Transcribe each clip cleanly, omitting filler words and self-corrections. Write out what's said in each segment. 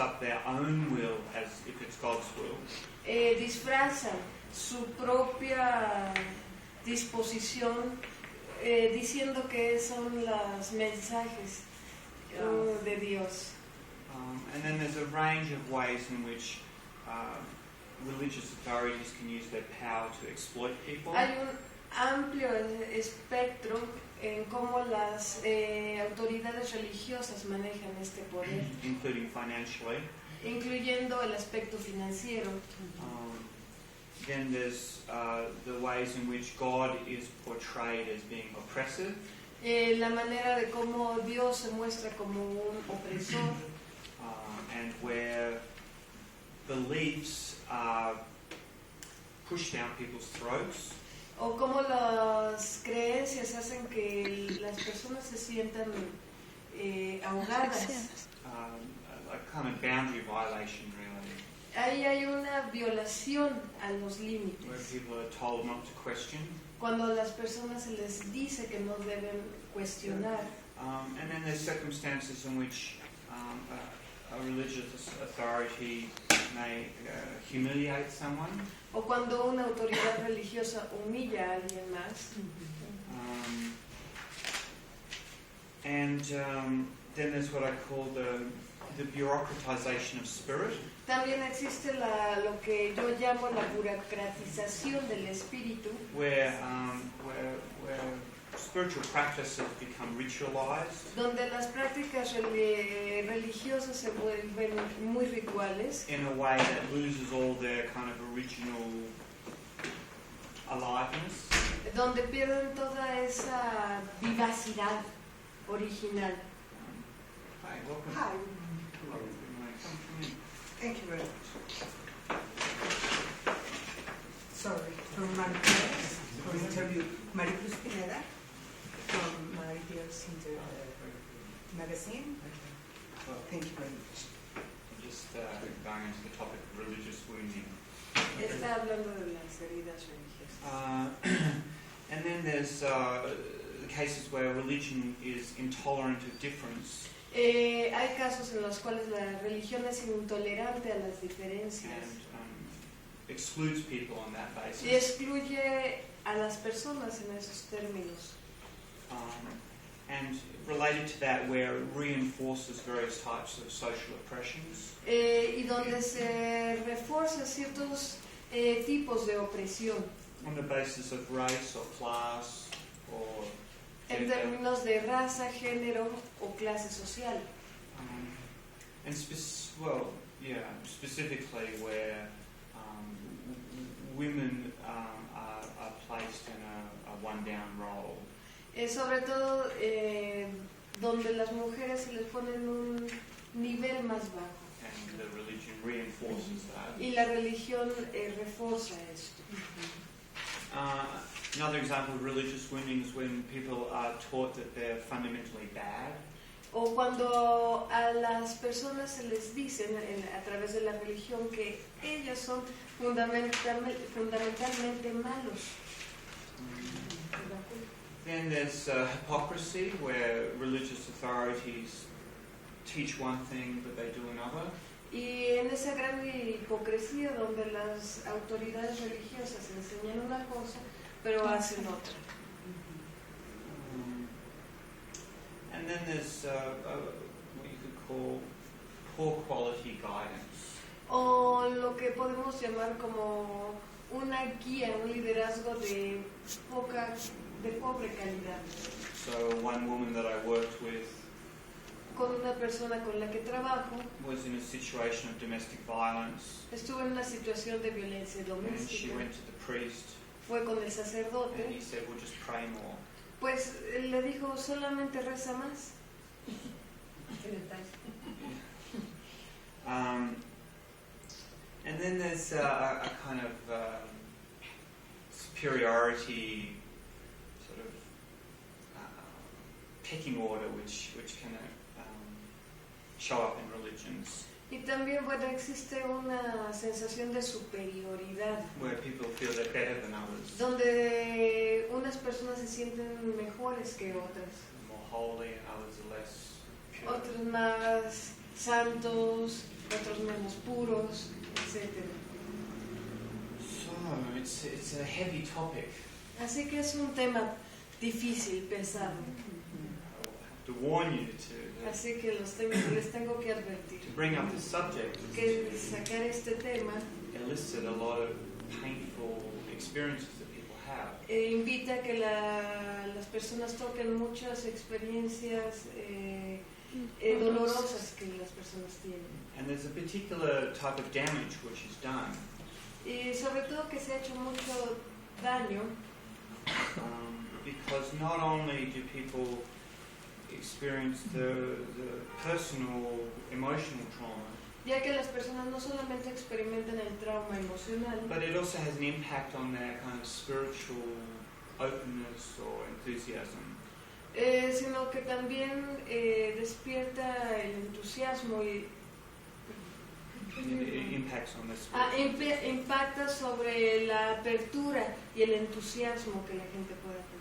up their own will as if it's God's will. Disfrazan su propia disposición diciendo que son los mensajes de Dios. And then there's a range of ways in which religious authorities can use their power to exploit people. Hay un amplio espectro en cómo las autoridades religiosas manejan este poder, including financially. Incluyendo el aspecto financiero. Then there's the ways in which God is portrayed as being oppressive. La manera de cómo Dios se muestra como un opresor. And where beliefs are pushed down people's throats. O cómo las creencias hacen que las personas se sientan ahogadas. A kind of boundary violation, really. Ahí hay una violación a los límites. Where people are told not to question. Cuando a las personas se les dice que no deben cuestionar. And then there's circumstances in which a religious authority may humiliate someone. O cuando una autoridad religiosa humilla a alguien más. And then there's what I call the bureaucratization of spirit. También existe lo que yo llamo la burocratización del espíritu. Where spiritual practices become ritualized. Donde las prácticas religiosas se vuelven muy rituales. In a way that loses all their kind of original aliveness. Donde pierden toda esa vivacidad original. Hi, welcome. Hi. Hello. Thank you very much. Sorry, from Maricruz, for interview. Maricruz Pineda from My Dear's magazine. Well, thank you very much. I'm just going into the topic of religious wounding. Está hablando de las heridas religiosas. And then there's cases where religion is intolerant of difference. Hay casos en los cuales la religión es intolerante a las diferencias. And excludes people on that basis. Y excluye a las personas en esos términos. And related to that, where it reinforces various types of social oppressions. Y donde se refuerza ciertos tipos de opresión. On the basis of race or class or en términos de raza, género o clase social. And specifically where women are placed in a one-down role. Sobre todo donde las mujeres se les pone en un nivel más bajo. And the religion reinforces that. Y la religión refuerza esto. Another example of religious wounding is when people are taught that they're fundamentally bad. O cuando a las personas se les dicen a través de la religión que ellos son fundamentalmente malos. Then there's hypocrisy, where religious authorities teach one thing but they do another. Y en esa gran hipocresía donde las autoridades religiosas enseñan una cosa pero hacen otra. And then there's what you could call poor quality guidance. O lo que podemos llamar como una guía, un liderazgo de pobre calidad. So one woman that I worked with con una persona con la que trabajo was in a situation of domestic violence. Estuvo en una situación de violencia doméstica. And she went to the priest. Fue con el sacerdote. And he said, "Well, just pray more." Pues le dijo, solamente reza más. And then there's a kind of superiority, sort of pecking order, which can show up in religions. Y también, bueno, existe una sensación de superioridad. Where people feel they're better than others. Donde unas personas se sienten mejores que otras. More holy and others are less pure. Otros más santos otros menos puros, etc. So it's a heavy topic. Así que es un tema difícil, pesado. I have to warn you to Así que les tengo que advertir bring up this subject. que sacar este tema Elicit a lot of painful experiences that people have. invita a que las personas toquen muchas experiencias dolorosas que las personas tienen. And there's a particular type of damage which is done Y sobre todo que se ha hecho mucho daño because not only do people experience the personal emotional trauma, ya que las personas no solamente experimentan el trauma emocional, but it also has an impact on their kind of spiritual openness or enthusiasm. Sino que también despierta el entusiasmo y It impacts on their spiritual impacta sobre la apertura y el entusiasmo que la gente pueda tener.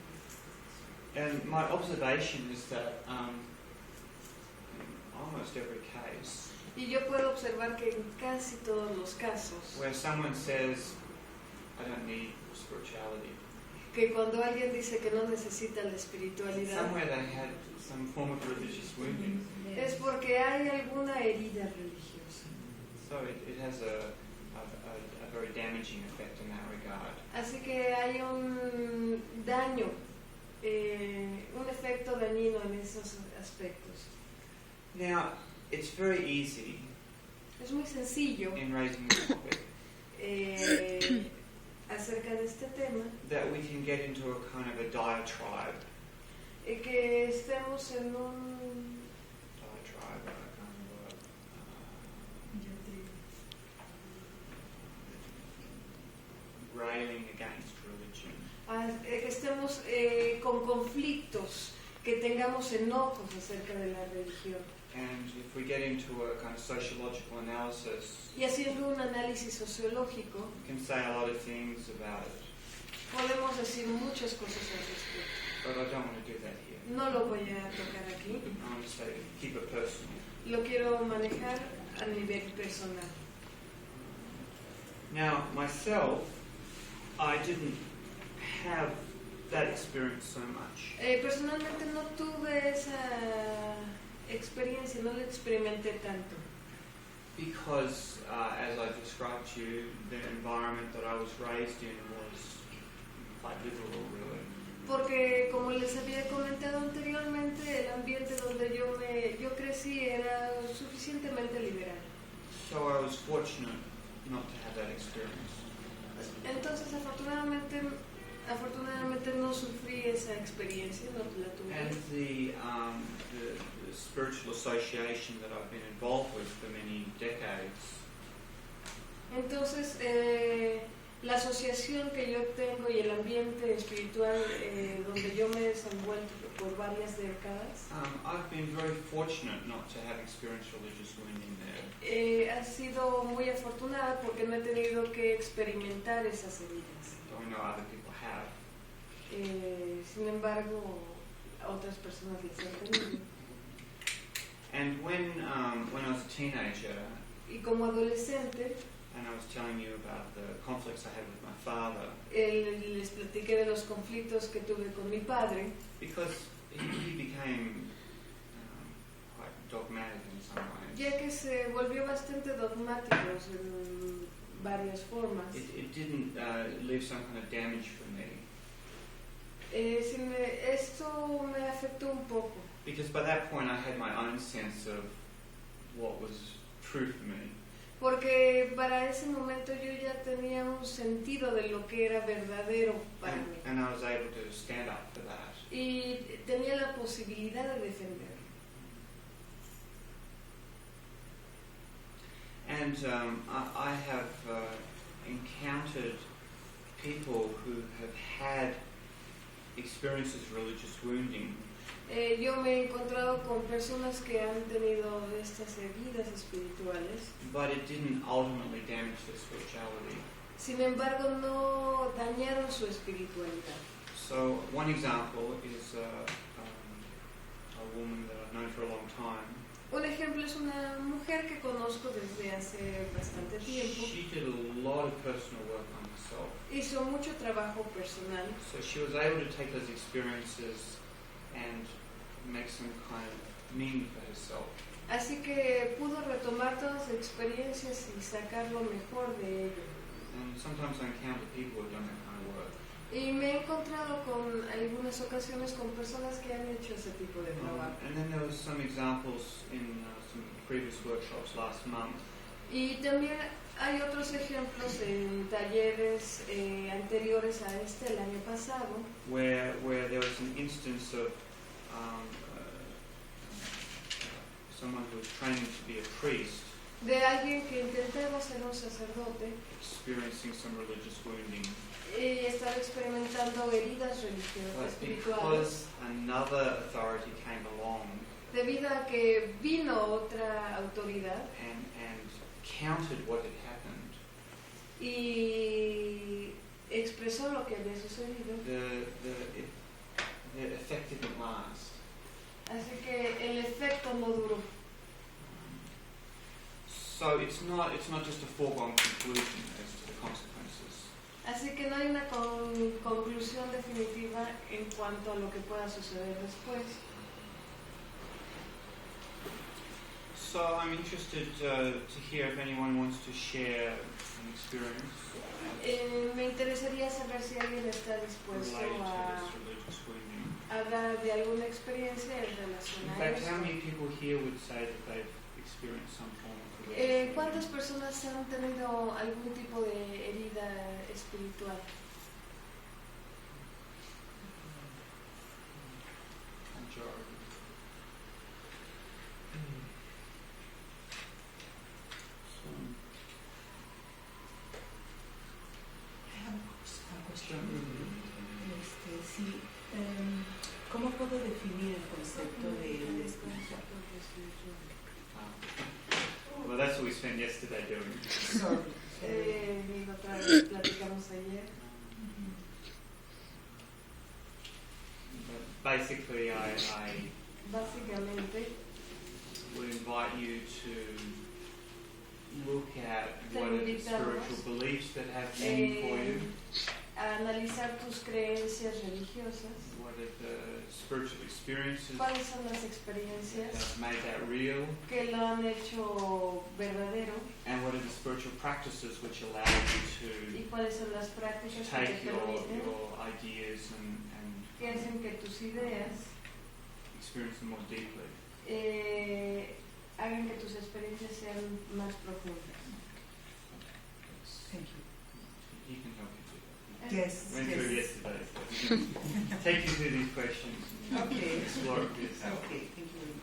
And my observation is that in almost every case Y yo puedo observar que en casi todos los casos, where someone says, I don't need spirituality, que cuando alguien dice que no necesita la espiritualidad, somewhere they had some form of religious wounding. es porque hay alguna herida religiosa. So it has a very damaging effect in that regard. Así que hay un daño, un efecto dañino en esos aspectos. Now, it's very easy Es muy sencillo in raising this topic acerca de este tema, that we can get into a kind of a diatribe, que estemos en un railing against religion. que estemos con conflictos, que tengamos enojos acerca de la religión. And if we get into a kind of sociological analysis, Y haciendo un análisis sociológico, we can say a lot of things about it, podemos decir muchas cosas al respecto. but I don't want to do that here. No lo voy a tocar aquí, I want to say, keep it personal. lo quiero manejar a nivel personal. Now, myself, I didn't have that experience so much. Personalmente no tuve esa experiencia, no la experimenté tanto. Because, as I described to you, the environment that I was raised in was quite liberal, really. Porque, como les había comentado anteriormente, el ambiente donde yo crecí era suficientemente liberal. So I was fortunate not to have that experience. Entonces, afortunadamente no sufrí esa experiencia, no la tuve. And the spiritual association that I've been involved with for many decades Entonces, la asociación que yo tengo y el ambiente espiritual donde yo me he desenvuelto por varias décadas, I've been very fortunate not to have experienced religious wounding there. ha sido muy afortunada porque no he tenido que experimentar esas heridas. Though I know other people have. Sin embargo, a otras personas les han tenido. And when I was a teenager, Y como adolescente, and I was telling you about the conflicts I had with my father, les platiqué de los conflictos que tuve con mi padre, because he became quite dogmatic in some ways. ya que se volvió bastante dogmático en varias formas. It didn't leave some kind of damage for me. Esto me afectó un poco, Because by that point I had my own sense of what was true for me. porque para ese momento yo ya tenía un sentido de lo que era verdadero para mí And I was able to stand up for that. y tenía la posibilidad de defenderlo. And I have encountered people who have had experiences of religious wounding, Yo me he encontrado con personas que han tenido estas heridas espirituales, but it didn't ultimately damage their spirituality. sin embargo no dañaron su espiritualidad. So one example is a woman that I've known for a long time, Un ejemplo es una mujer que conozco desde hace bastante tiempo. She did a lot of personal work on herself. Hizo mucho trabajo personal. So she was able to take those experiences and make some kind of meaning for herself. Así que pudo retomar todas las experiencias y sacar lo mejor de ello. And sometimes I encounter people who have done that kind of work. Y me he encontrado con algunas ocasiones con personas que han hecho ese tipo de trabajo. And then there was some examples in some previous workshops last month. Y también hay otros ejemplos en talleres anteriores a este, el año pasado, Where there was an instance of someone who was training to be a priest de alguien que intentaba ser un sacerdote experiencing some religious wounding. y estaba experimentando heridas religiosas, But espirituales, because another authority came along debido a que vino otra autoridad and countered what had happened, y expresó lo que había sucedido, the effect didn't last. así que el efecto no duró. So it's not just a foregone conclusion as to the consequences. Así que no hay una conclusión definitiva en cuanto a lo que pueda suceder después. So I'm interested to hear if anyone wants to share an experience Me interesaría saber si alguien está dispuesto related to a this religious wounding. hablar de alguna experiencia en relación In a fact, how esto. many people here would say that they've experienced some form of religious ¿Cuántas wounding? personas han tenido algún tipo de herida espiritual? Majority. So, I have a question. don't ¿Cómo puedo definir el concepto de espiritual? Well, that's what we spent yesterday doing. Sorry. Otra vez platicamos ayer. But basically, I Básicamente, would invite you to look at what are the spiritual beliefs that have meaning for you, a analizar tus creencias religiosas, what are the spiritual experiences that cuáles son las experiencias have made that real, que lo han hecho verdadero and what are the spiritual practices which allow you y to cuáles son las prácticas que take te your permiten, ideas and que hacen que tus ideas experience them more deeply. hagan que tus experiencias sean más profundas. Thank you. He can help you do that. Yes, Went through yes. yesterday, so he can take you through these questions and Okay. explore it for yourself. Okay, thank you very much.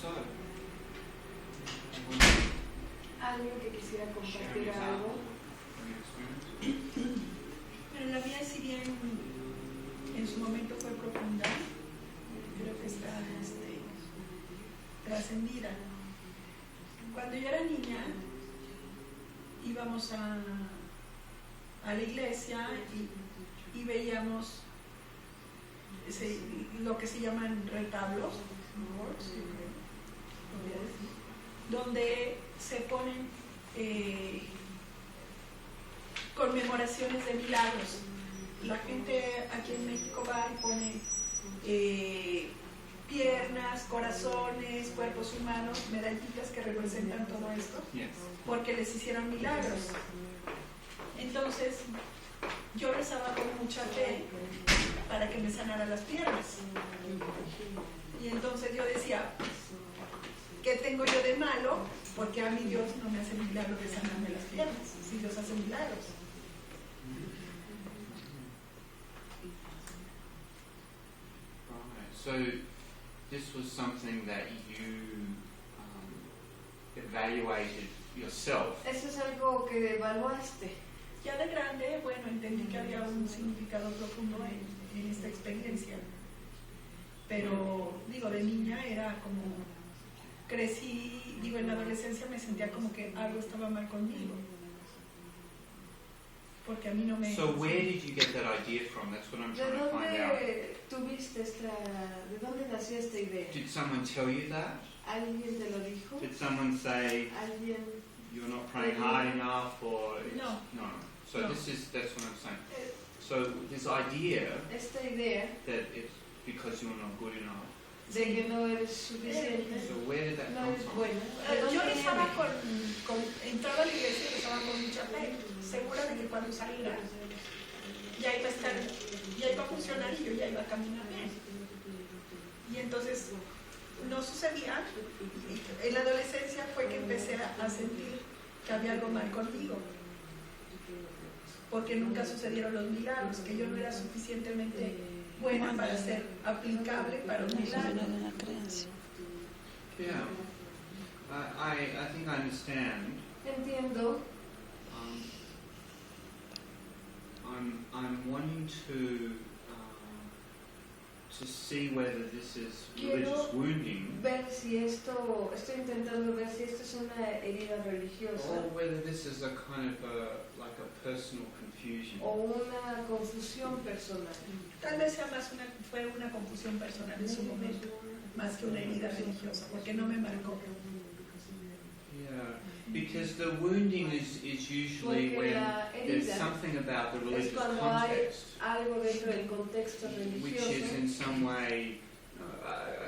So, Alguien que quisiera share an compartir example algo. from your experience. Pero la mía, si bien en su momento fue profunda, creo que está trascendida. Cuando yo era niña, íbamos a la iglesia y veíamos lo que se llaman retablos, donde se ponen conmemoraciones de milagros. La gente aquí en México va y pone piernas, corazones, cuerpos humanos, medallitas que representan todo esto, Yes. porque les hicieron milagros. Entonces, yo rezaba con mucha fe para que me sanara las piernas. Y entonces yo decía, ¿qué tengo yo de malo? Porque a mi Dios no me hace el milagro de sanarme las piernas, si Dios hace milagros. Right. So this was something that you evaluated yourself. Eso es algo que evaluaste. Ya de grande, bueno, entendí que había un significado profundo en esta experiencia. Pero, digo, de niña era como, crecí, digo, en la adolescencia me sentía como que algo estaba mal conmigo. Porque a mí no me... So where did you get that idea from? That's what I'm ¿De trying to find out. dónde tuviste de dónde nació esta idea? Did someone tell you that? ¿Alguien te lo dijo? Did someone say ¿Alguien? you're not praying hard enough, or No. no? So No. that's what I'm saying. So this idea Esta idea that it's because you're not good enough. de que no eres suficiente, So where did that no come eres from? buena. ¿De dónde Yo rezaba viene? entraba a la iglesia y rezaba con mucha fe, segura de que cuando saliera ya iba a estar, ya iba a funcionar y yo ya iba a caminar bien. Y entonces no sucedía. En la adolescencia fue que empecé a sentir que había algo mal conmigo, porque nunca sucedieron los milagros, que yo no era suficientemente buena para ser aplicable para un milagro. Yeah, I think I understand. Entiendo. I'm wanting to see whether this is religious wounding, Ver si estoy intentando ver si esto es una herida religiosa or whether this is a kind of like a personal confusion. o una confusión personal. Tal vez sea fue una confusión personal en su momento, más que una herida religiosa, porque no me marcó. Yeah, because the wounding is usually Porque when la there's herida something about the es religious cuando hay context algo dentro del contexto which is religioso. in some way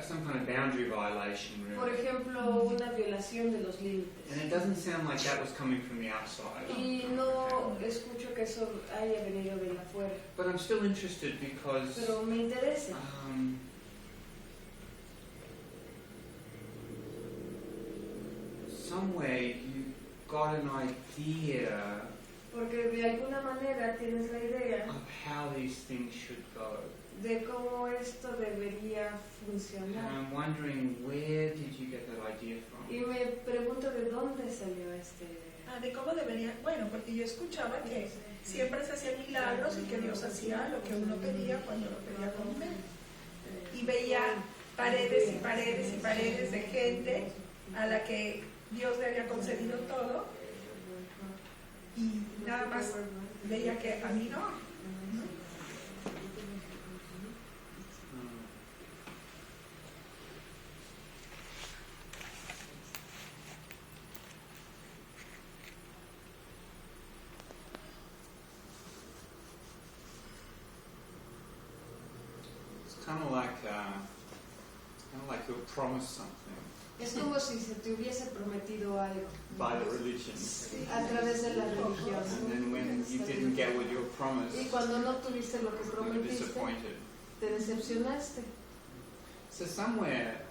some kind of boundary violation, Por really. ejemplo, una violación de los límites. And it doesn't sound like that was coming from the outside. Y no escucho que eso haya venido de afuera. But I'm still interested because Pero me interesa. somewhere you got an idea Porque de alguna manera tienes la idea of how these things should go. de cómo esto debería And funcionar. I'm wondering, where did you get that idea from? Y me pregunto de dónde salió este... De cómo debería, bueno, porque yo escuchaba que siempre se hacían milagros y que Dios hacía lo que uno pedía cuando lo pedía con fe. Y veía paredes y paredes y paredes de gente a la que Dios le había concedido todo y nada más veía que a mí no. It's kind of like you're promised something Es como si se te hubiese prometido algo by the religion, a través de la religión. and then when you didn't get what you were promised, Y cuando no tuviste lo que you were prometiste, disappointed. te decepcionaste. So somewhere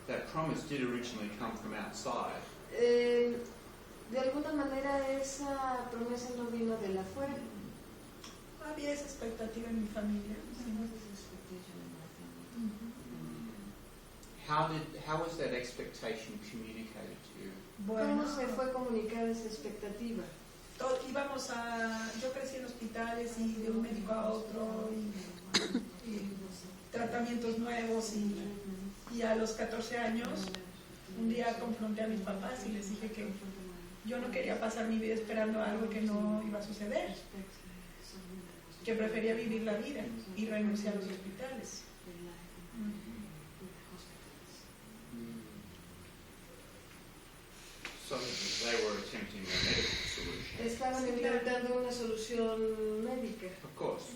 that promise did originally come from outside. De alguna manera esa promesa no vino de la afuera. Había esa expectativa en mi familia. How was that expectation communicated to you? Bueno, ¿Cómo se fue comunicada esa expectativa? yo crecí en hospitales y de un médico a otro y tratamientos nuevos y a los 14 años un día confronté a mis papás y les dije que yo no quería pasar mi vida esperando algo que no iba a suceder, que prefería vivir la vida y renunciar a los hospitales. So they were attempting a medical solution. Estaban intentando una solución médica. Of course,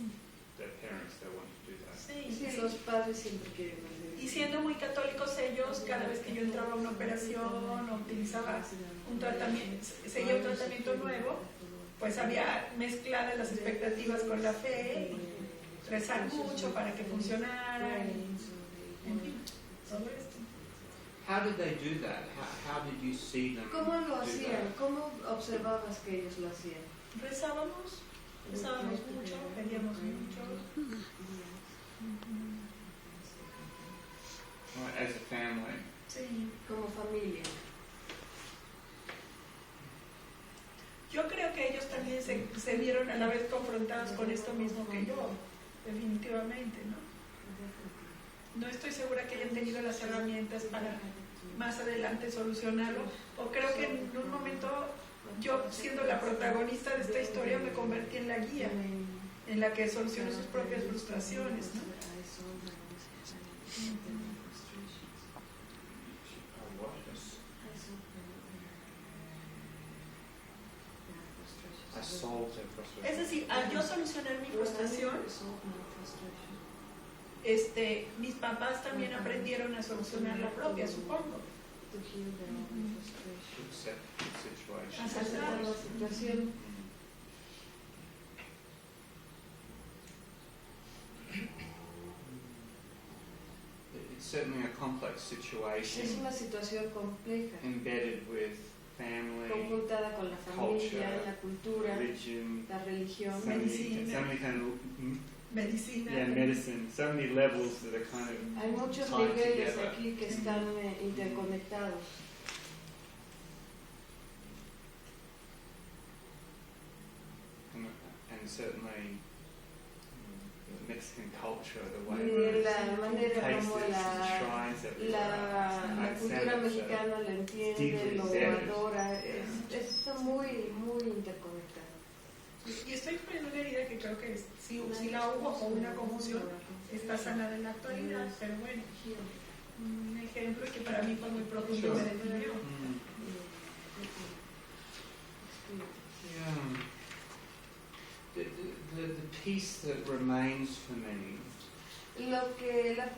their parents, they wanted to do that. Sí, los padres siempre quieren hacer. Y siendo muy católicos ellos, cada vez que yo entraba a una operación o utilizaba un tratamiento, seguía un tratamiento nuevo, pues había mezcladas las expectativas con la fe, y rezar mucho para que funcionara, y, en fin, todo esto. How did they do that? How did you see them ¿Cómo lo do hacían? that? ¿Cómo observabas que ellos lo hacían? Rezábamos mucho, pedíamos mucho. As a family. Sí. Como familia. Yo creo que ellos también se vieron a la vez confrontados con esto mismo que yo, definitivamente, ¿no? No estoy segura que hayan tenido las herramientas para más adelante solucionarlo, o creo que en un momento yo, siendo la protagonista de esta historia, me convertí en la guía, en la que solucionó sus propias frustraciones, ¿no? I solved their frustration. Es decir, al yo solucionar mi frustración, mis papás también aprendieron a solucionar la propia, supongo. To accept the situation. Aceptar la situación. It's certainly a complex Es situation una situación compleja, embedded with family, conjuntada con la familia, la cultura, religion, la religión, so many kind of Medicina. medicine, so many levels that are kind of hay muchos tied niveles together. aquí que están interconectados. And certainly the Mexican culture, the way Y la manera places como and shrines everywhere. la cultura mexicana la entiende, lo adora, está muy, muy interconectado. Y estoy poniendo una herida que creo que si la hubo o una confusión, está sanada en la actualidad, pero bueno, un ejemplo que para mí fue muy profundo y me definió. Yeah. The piece that remains for me, La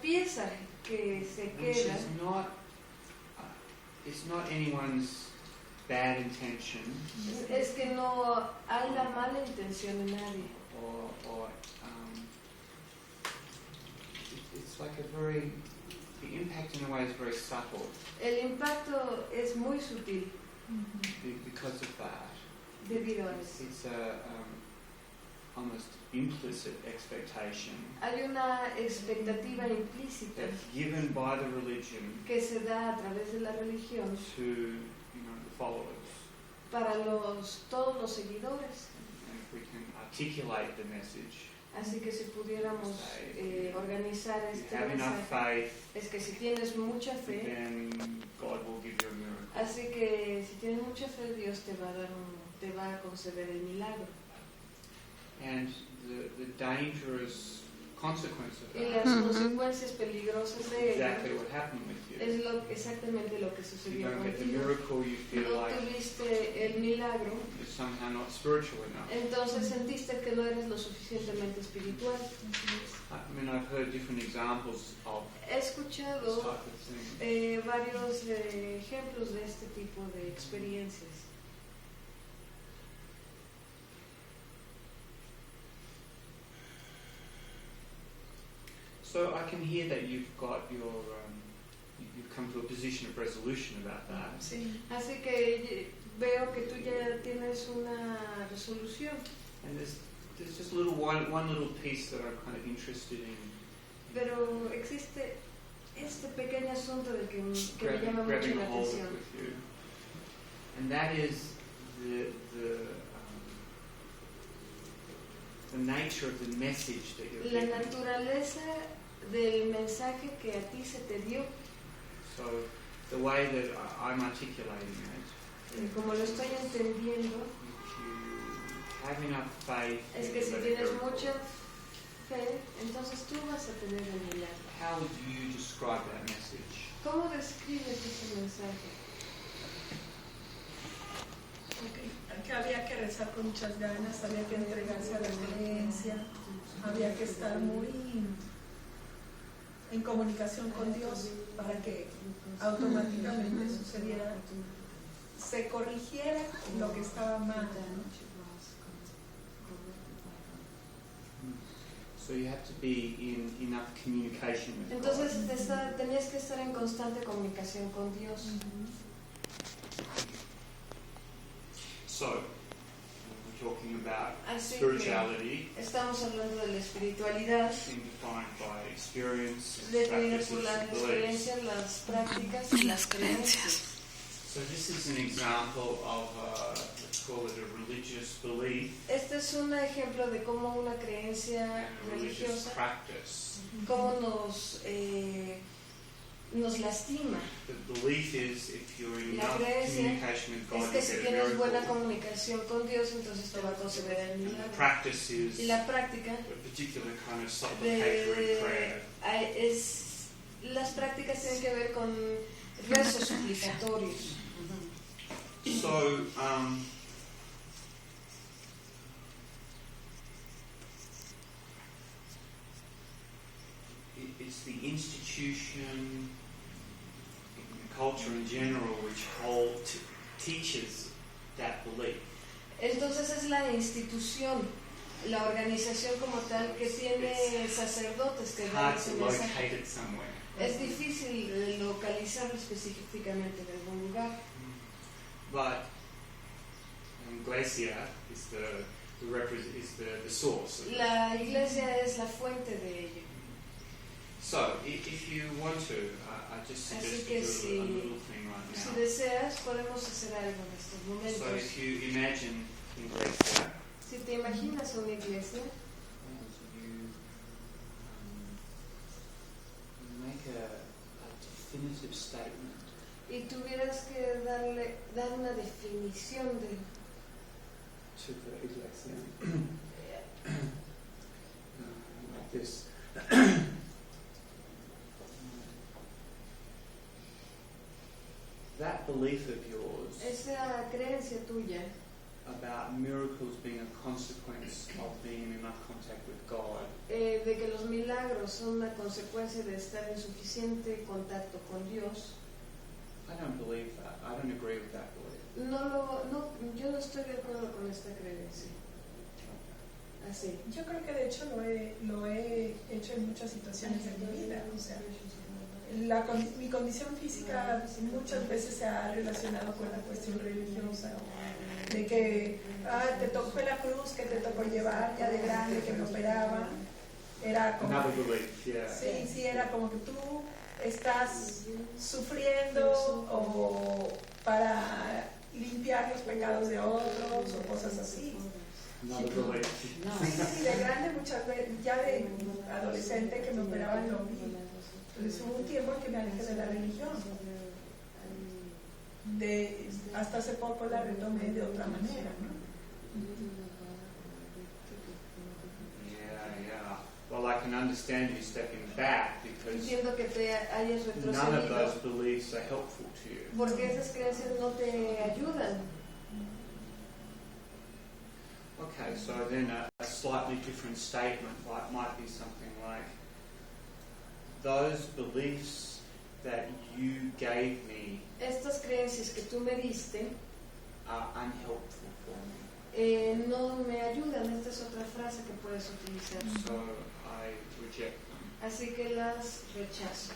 pieza que se which queda is not, it's not anyone's bad intention, es que no hay la mala intención en nadie. or it's like the impact in a way is very subtle El impacto es muy sutil because of that. debido a eso. It's a almost implicit expectation Hay una expectativa implícita that's given by the religion que se da a través de la religión to the followers. para todos los seguidores. And if we can articulate the message, Así que si pudiéramos organizar if you este have enough mensaje, faith, es que si tienes mucha fe, then God will give you a miracle. así que si tienes mucha fe, Dios te va a conceder el milagro. And the dangerous consequence of Y las that consecuencias peligrosas is de exactly ello what happened with you. es exactamente lo que You sucedió don't get the contigo. miracle, you feel No like tuviste el milagro, you're somehow not spiritual enough. entonces sentiste que no eres lo suficientemente espiritual. I mean, I've heard different examples of He this escuchado type of thing. varios ejemplos de este tipo de experiencias. So I can hear that you've got you've come to a position of resolution about that. Sí. Así que veo que tú ya tienes una resolución, And there's just one little piece that I'm kind of interested in pero existe este pequeño asunto de que me llama mucho grabbing la a hold of atención. with you. And that is the nature of the message that you're La giving. naturaleza del mensaje que a ti se te dio, So the way that I'm articulating it, como lo estoy entendiendo, if you have enough faith, es in que si the tienes miracle, mucha fe, entonces tú vas a tener el milagro. how would you describe that message? ¿Cómo describes ese mensaje? Que había que rezar con muchas ganas, había que entregarse a la creencia, había que estar muy en comunicación con Dios para que automáticamente sucediera, se corrigiera lo que estaba mal, ¿no? So you have to be in enough communication with Entonces God. tenías que estar en constante comunicación con Dios. So we're talking about Así spirituality, que estamos hablando de la espiritualidad, being defined by experience, definida practice, por las beliefs. experiencias, las prácticas y las creencias. So this is an example of, let's call it a religious belief, Este es un ejemplo de cómo una creencia and a religious religiosa, practice. cómo nos lastima. The belief is if you're in La enough creencia communication with Es God, que you si get a tienes buena miracle. comunicación con Dios, entonces te va a conceder el And the milagro. practice is Y la práctica a particular kind of supplicatory prayer. las prácticas tienen que ver con rezos suplicatorios. So, it's the institution, culture in general, which teaches that belief. Entonces es la institución, la organización como tal que tiene sacerdotes que It's dan hard ese to mensaje. locate it somewhere. Es difícil localizarlo específicamente en algún lugar. But Iglesia is the source. Of it. La iglesia es la fuente de ello. So, if you want to, I just Así suggest que you do a si- little thing right Si now. deseas, podemos hacer algo en estos So, momentos. if you imagine Iglesia, Si te imaginas una iglesia, you make a definitive statement. y tuvieras que dar una definición de To the Iglesia. Like this. That belief of yours esa creencia tuya about miracles being a consequence of being in enough contact with God, de que los milagros son una consecuencia de estar en suficiente contacto con Dios, I don't believe that. I don't agree with that belief. yo no estoy de acuerdo con esta creencia. Así. Yo creo que de hecho lo he hecho en muchas situaciones de mi vida. O sea, mi condición física muchas veces se ha relacionado con la cuestión religiosa, de que te tocó la cruz que te tocó llevar ya de grande, que me operaban. Era como, Another belief, yeah. sí, era como que tú estás sufriendo o para limpiar los pecados de otros o cosas así. Another belief. Sí, de grande muchas veces, ya de adolescente que me operaban lo vi. Entonces hubo un tiempo en que me alejé de la religión. Hasta hace poco la retomé de otra manera, ¿no? Yeah. Well, I can understand you stepping back because Entiendo que te hayas none of those retrocedido beliefs are helpful to you. porque esas creencias no te ayudan. Okay, so then a slightly different statement might be something like, those beliefs that you gave me Estas creencias que tú me diste are unhelpful for me. no me ayudan. Esta es otra frase que puedes utilizar. So I reject them. Así que las rechazo.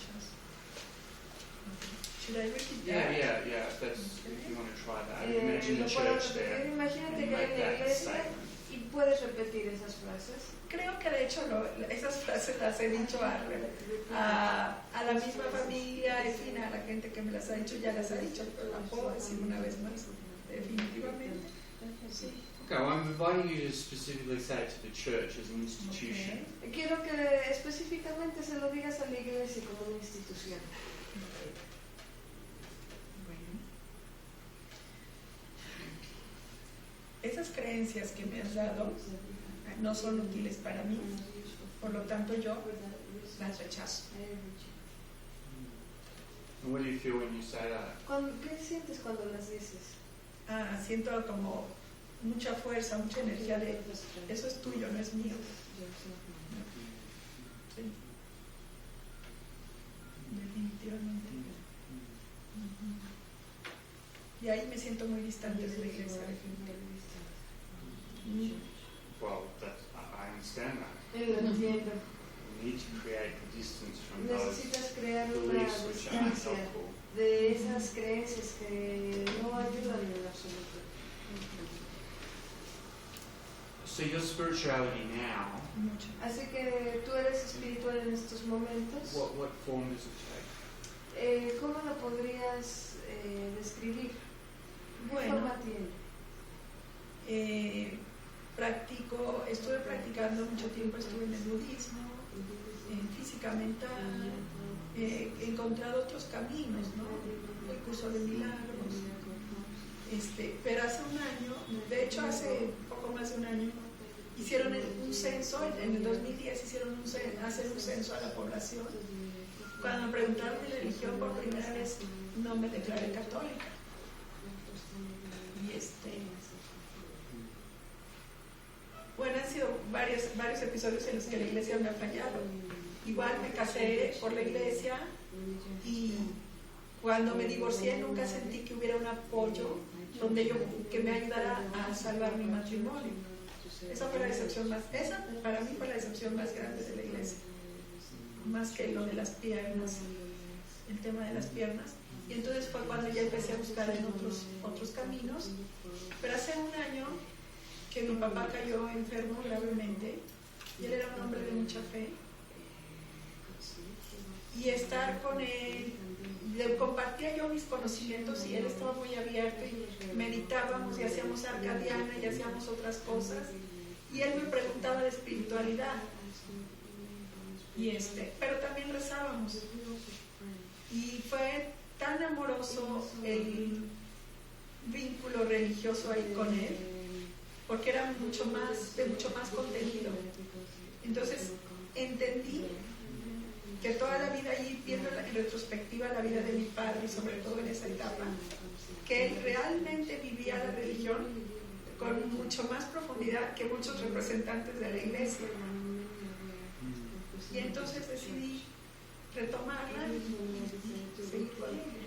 Should I repeat that? Yeah. That's if you want to try that. Imagine Lo the puedo church repetir. there. Imagínate and que hay make una that iglesia statement. y puedes repetir esas frases. Creo que de hecho esas frases las he dicho a la misma familia, en fin, a la gente que me las ha dicho, ya las ha dicho, pero las puedo decir una vez más, definitivamente. Sí. Okay, well, I'm inviting you to specifically say it to the church as an institution. Okay. Quiero que específicamente se lo digas a la iglesia como una institución. Esas creencias que me has dado no son útiles para mí, por lo tanto yo las rechazo. And what do you feel when you say that? ¿Qué sientes cuando las dices? Siento como mucha fuerza, mucha energía de eso es tuyo, no es mío. Sí. Definitivamente. Y ahí me siento muy distante de la iglesia, definitivamente. Well, I understand that. Lo entiendo. You need to create a distance from those Necesitas crear una beliefs which are distancia unhelpful. de esas creencias que no ayudan en absoluto. So your spirituality now, Mucho. Así que tú eres espiritual en estos momentos. what form does it take? ¿cómo lo podrías describir? ¿Qué Bueno, forma tiene? Estuve practicando mucho tiempo, estuve en el budismo, en física mental, he encontrado otros caminos, ¿no? El curso de milagros, pero hace un año, de hecho hace poco más de un año, hicieron un censo, en el 2010 hicieron hacer un censo a la población. Cuando me preguntaron mi religión por primera vez, no me declaré católica. Y bueno, han sido varios episodios en los que la iglesia me ha fallado. Igual me casé por la iglesia y cuando me divorcié nunca sentí que hubiera un apoyo que me ayudara a salvar mi matrimonio. Esa para mí fue la decepción más grande de la iglesia, más que lo de las piernas, el tema de las piernas. Y entonces fue cuando ya empecé a buscar en otros caminos. Pero hace un año que mi papá cayó enfermo gravemente, y él era un hombre de mucha fe, y estar con él, le compartía yo mis conocimientos y él estaba muy abierto y meditábamos y hacíamos arcadiana y hacíamos otras cosas, y él me preguntaba de espiritualidad, pero también rezábamos, y fue tan amoroso el vínculo religioso ahí con él, porque era de mucho más contenido. Entonces entendí que toda la vida allí, viendo en retrospectiva la vida de mi padre, y sobre todo en esa etapa, que él realmente vivía la religión con mucho más profundidad que muchos representantes de la iglesia. Y entonces decidí retomarla y seguir con ella.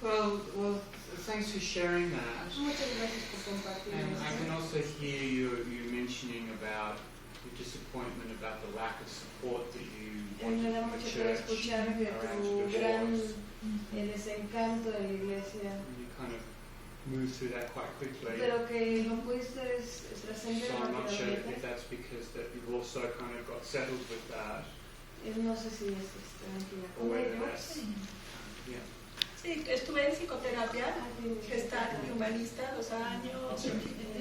Well, thanks for sharing that. Muchas gracias por compartir And I can esto. also hear you mentioning about the disappointment about the lack of support that you Me wanted da from the mucho que church escuchar de around tu gran divorce. desencanto de la iglesia, You kind of moved through that quite quickly. pero que lo pudiste trascender So I'm not sure if rápidamente. that's because that you've also kind of got settled with that, No sé si es tranquila or con whether ello. that's yeah. Sí, estuve en psicoterapia gestal y humanista 2 años,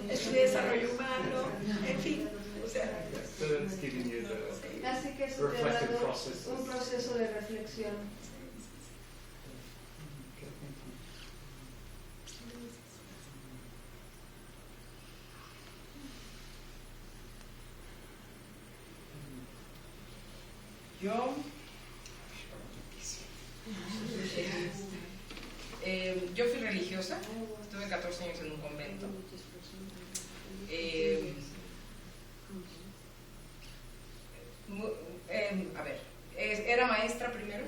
estudié desarrollo humano, en fin, o sea, So that's giving you the Así que eso te ha reflective dado processes. un proceso de reflexión. Okay, thank you. Yo yo fui religiosa, estuve 14 años en un convento. A ver, era maestra primero